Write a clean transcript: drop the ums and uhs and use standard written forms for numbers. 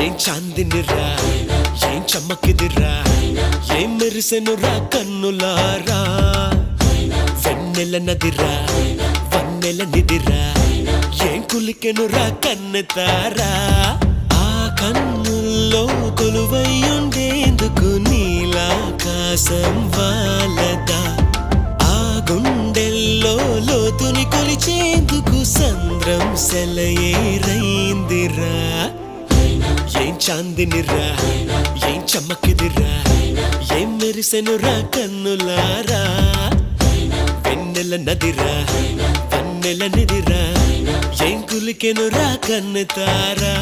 ఏం చాందినిరా ఏం చమ్మకిదిరా ఏం మెరిసెనురా కన్నులారా వెన్నెల నదిరా వన్నెల నిదిరా ఏం కులికెనురా కన్నెతారా ఆ కన్నుల్లో కొలువయ్యుండేందుకు నీలాకాశం వాలదా ఆ గుండెల్లో లోతుని కొలిచేందుకు సంద్రం సెలయేరైందిరా ఏం చాందినిరా ఏం చమ్మకిదిరా ఏం మెరిసెనురా కన్నులారా వెన్నెల నదిరా వన్నెల నిదిరా ఏం కులికెనురా కన్నెతారా